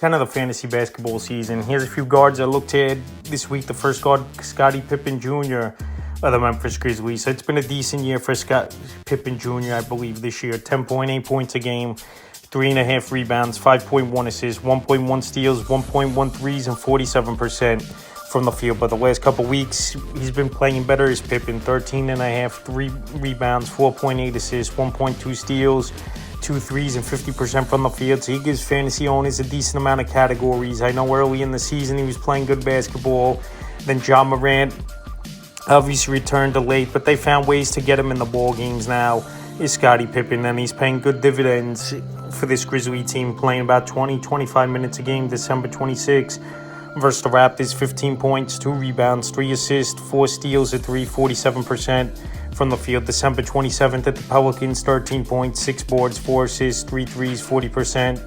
10 of the fantasy basketball season. Here's a few guards I looked at this week. The first guard, Scottie Pippen Jr. of the Memphis Grizzlies. So it's been a decent year for Scott Pippen Jr., I believe, this year. 10.8 points a game, 3.5 rebounds, 5.1 assists, 1.1 steals, 1.1 threes, and 47% from the field. But the last couple weeks, he's been playing better as Pippen. 13.5, 3 rebounds, 4.8 assists, 1.2 steals, 2 threes, and 50% from the field. So he gives fantasy owners a decent amount of categories. I know early in the season he was playing good basketball. Then Ja Morant obviously returned to late, but they found ways to get him in the ball games now. Is Scottie Pippen, and he's paying good dividends for this Grizzly team, playing about 20-25 minutes a game. December 26th versus the Raptors, 15 points, 2 rebounds, 3 assists, 4 steals, a 3, 47% from the field. December 27th at the Pelicans, 13 points, 6 boards, 4 assists, 3 threes, 40%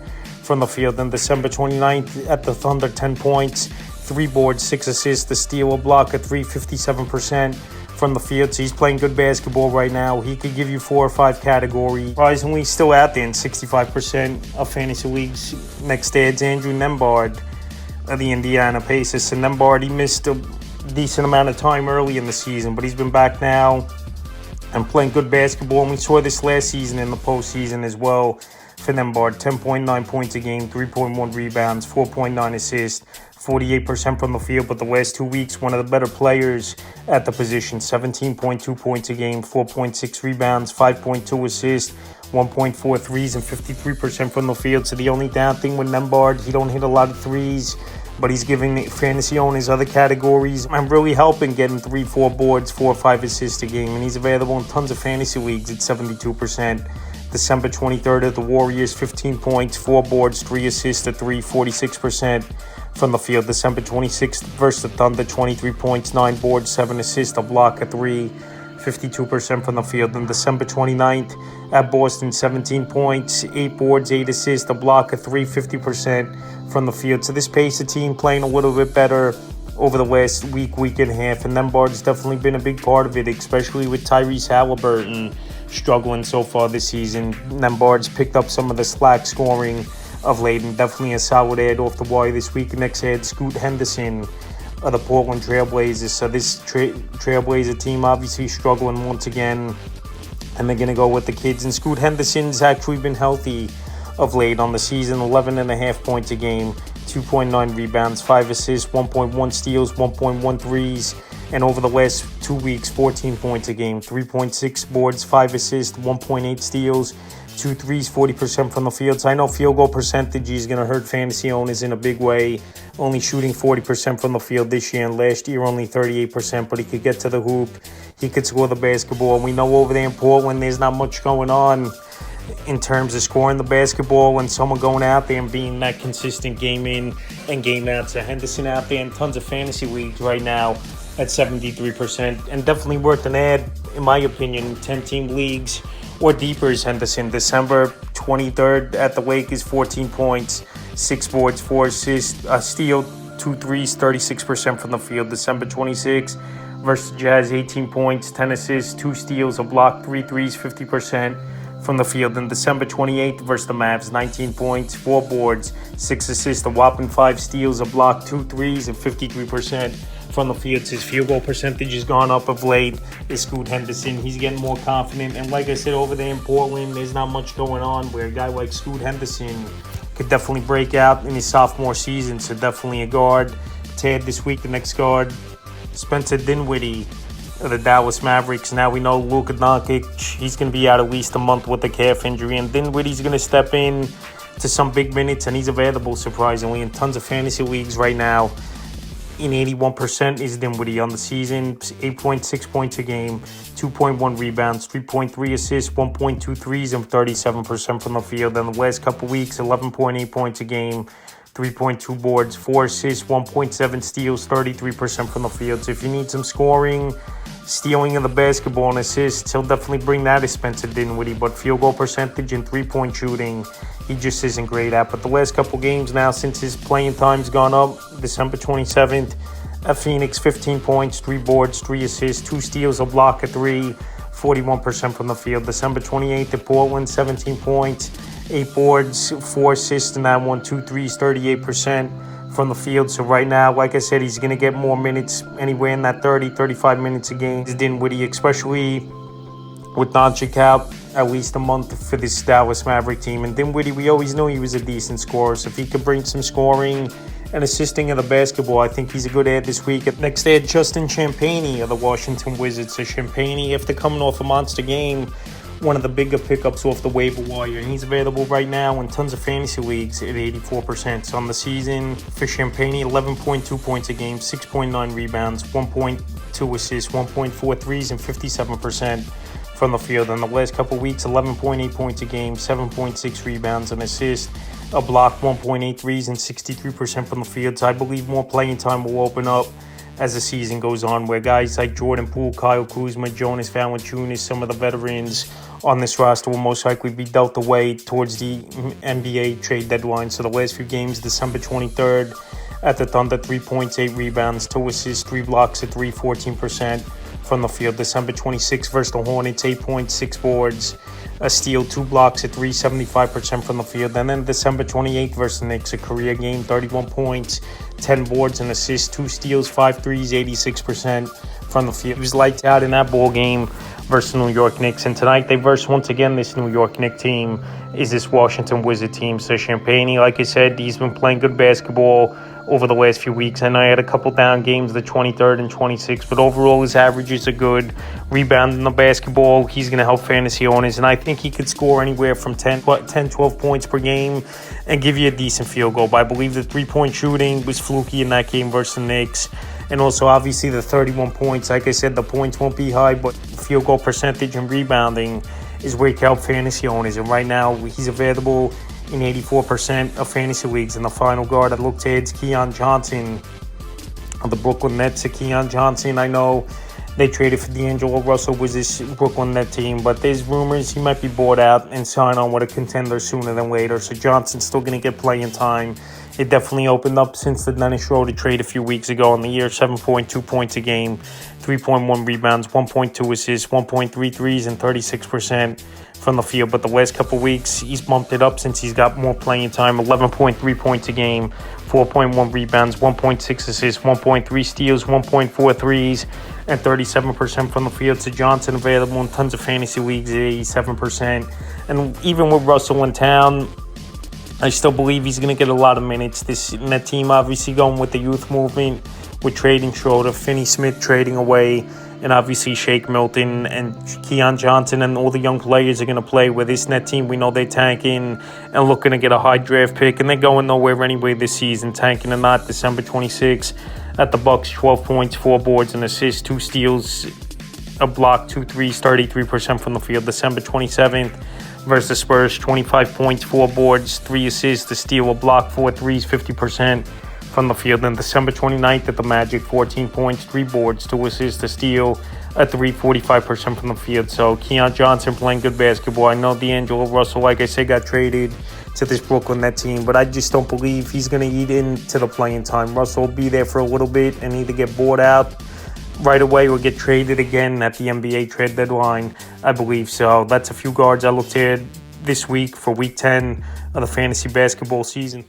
from the field. And December 29th at the Thunder, 10 points, 3 boards, 6 assists, a steal, a block, a 3, 57% from the field. So he's playing good basketball right now. He could give you 4 or 5 categories. Surprisingly, he's still out there in 65% of fantasy leagues. Next adds Andrew Nembhard of the Indiana Pacers. So Nembhard, he missed a decent amount of time early in the season, but he's been back now and playing good basketball. And we saw this last season in the postseason as well for Nembhard. 10.9 points a game, 3.1 rebounds, 4.9 assists, 48% from the field. But the last 2 weeks, one of the better players at the position. 17.2 points a game, 4.6 rebounds, 5.2 assists, 1.4 threes, and 53% from the field. So the only down thing with Nembhard, he don't hit a lot of threes, but he's giving fantasy owners other categories. I'm really helping getting 3, 4 boards, 4 or 5 assists a game, and he's available in tons of fantasy leagues at 72%. December 23rd at the Warriors, 15 points, 4 boards, 3 assists, a 3, 46% from the field. December 26th versus the Thunder, 23 points, 9 boards, 7 assists, a block, a 3, 52% from the field. And December 29th at Boston, 17 points, 8 boards, 8 assists, a block, a 3, 50% from the field. So this Pacer team playing a little bit better over the last week and a half. And Nembhard's definitely been a big part of it, especially with Tyrese Halliburton struggling so far this season. Nembhard's picked up some of the slack scoring of late, and definitely a solid ad off the wire this week. Next ad, Scoot Henderson of the Portland Trailblazers. So this Trailblazer team obviously struggling once again, and they're going to go with the kids. And Scoot Henderson's actually been healthy of late on the season. 11.5 points a game, 2.9 rebounds, 5 assists, 1.1 steals, 1.1 threes. And over the last 2 weeks, 14 points a game, 3.6 boards, 5 assists, 1.8 steals, 2 threes, 40% from the field. So I know field goal percentage is going to hurt fantasy owners in a big way. Only shooting 40% from the field this year, and last year only 38%. But he could get to the hoop. He could score the basketball. And we know over there in Portland, there's not much going on in terms of scoring the basketball and someone going out there and being that consistent game in and game out. So Henderson out there in tons of fantasy leagues right now at 73%, and definitely worth an ad, in my opinion. 10-team leagues or deeper is Henderson. December 23rd at the Lakers, 14 points, 6 boards, 4 assists, a steal, 2 threes, 36% from the field. December 26th versus Jazz, 18 points, 10 assists, 2 steals, a block, 3 threes, 50% from the field. And December 28th versus the Mavs, 19 points, 4 boards, 6 assists, a whopping 5 steals, a block, 2 threes, and 53% from the field. His field goal percentage has gone up of late. Is Scoot Henderson. He's getting more confident. And like I said, over there in Portland, there's not much going on where a guy like Scoot Henderson could definitely break out in his sophomore season. So definitely a guard to add this week. The next guard, Spencer Dinwiddie of the Dallas Mavericks. Now we know Luka Doncic, he's going to be out at least a month with a calf injury. And Dinwiddie's going to step in to some big minutes. And he's available, surprisingly, in tons of fantasy leagues right now. In 81% is Dinwiddie on the season. 8.6 points a game, 2.1 rebounds, 3.3 assists, 1.2 threes, and 37% from the field. In the last couple weeks, 11.8 points a game, 3.2 boards, 4 assists, 1.7 steals, 33% from the field. So if you need some scoring, stealing of the basketball, and assists, he'll definitely bring that as Spencer Dinwiddie. But field goal percentage and 3-point shooting, he just isn't great at. But the last couple games now, since his playing time's gone up, December 27th at Phoenix, 15 points, 3 boards, 3 assists, 2 steals, a block, a 3, 41% from the field. December 28th at Portland, 17 points, 8 boards, 4 assists in that one, 2 threes, 38% from the field. So right now, like I said, he's going to get more minutes anywhere in that 30, 35 minutes a game. Dinwiddie, especially with Doncic out at least a month for this Dallas Maverick team. And Dinwiddie, we always knew he was a decent scorer. So if he could bring some scoring and assisting in the basketball, I think he's a good add this week. Next, they had Justin Champagnie of the Washington Wizards. So Champagnie, after coming off a monster game, one of the bigger pickups off the waiver wire, and he's available right now in tons of fantasy leagues at 84%. So on the season for Champagnie, 11.2 points a game, 6.9 rebounds, 1.2 assists, 1.4 threes, and 57% from the field. In the last couple weeks, 11.8 points a game, 7.6 rebounds, an assist, a block, 1.8 threes, and 63% from the field. So I believe more playing time will open up as the season goes on, where guys like Jordan Poole, Kyle Kuzma, Jonas Valanciunas, some of the veterans on this roster will most likely be dealt away towards the NBA trade deadline. So the last few games, December 23rd at the Thunder, 3 points, 8 rebounds, 2 assists, 3 blocks at 14% from the field. December 26th versus the Hornets, 8 points, 6 boards, a steal, 2 blocks at 75% from the field. And then December 28th versus the Knicks, a career game, 31 points, 10 boards and assists, 2 steals, 5 threes, 86% from the field. He was lights out in that ball game versus the New York Knicks. And tonight they verse once again this New York Knicks team is this Washington Wizard team. So Champagnie, like I said, he's been playing good basketball over the last few weeks. I know he had a couple down games, the 23rd and 26th, but overall his averages are good. Rebounding the basketball, he's going to help fantasy owners, and I think he could score anywhere from 10, 12 points per game and give you a decent field goal. But I believe the three-point shooting was fluky in that game versus the Knicks. And also, obviously, the 31 points. Like I said, the points won't be high, but field goal percentage and rebounding is where he can help fantasy owners. And right now, he's available in 84% of fantasy leagues. And the final guard I looked at is Keon Johnson of the Brooklyn Nets. Keon Johnson, I know they traded for D'Angelo Russell with this Brooklyn Net team, but there's rumors he might be bought out and sign on with a contender sooner than later. So Johnson's still going to get playing time. It definitely opened up since the Dennis Schroeder trade a few weeks ago in the year. 7.2 points a game, 3.1 rebounds, 1.2 assists, 1.3 threes, and 36% from the field. But the last couple weeks, he's bumped it up since he's got more playing time. 11.3 points a game, 4.1 rebounds, 1.6 assists, 1.3 steals, 1.4 threes, and 37% from the field. So Johnson available in tons of fantasy leagues at 87%. And even with Russell in town, I still believe he's going to get a lot of minutes. This Net team obviously going with the youth movement with trading Schroeder, Finney Smith trading away, and obviously Shake Milton and Keon Johnson and all the young players are going to play with this Net team. We know they're tanking and looking to get a high draft pick, and they're going nowhere anyway this season, tanking or not. December 26th at the Bucks, 12 points, 4 boards and assists, 2 steals, a block, 2 threes, 33% from the field. December 27th versus the Spurs, 25 points, 4 boards, 3 assists, a steal, a block, 4 threes, 50% from the field. Then December 29th at the Magic, 14 points, 3 boards, 2 assists, a steal, a 45% from the field. So Keon Johnson playing good basketball. I know D'Angelo Russell, like I said, got traded to this Brooklyn Net team, but I just don't believe he's going to eat into the playing time. Russell will be there for a little bit and either get bought out right away or get traded again at the NBA trade deadline, I believe. So that's a few guards I looked at this week for week 10 of the fantasy basketball season.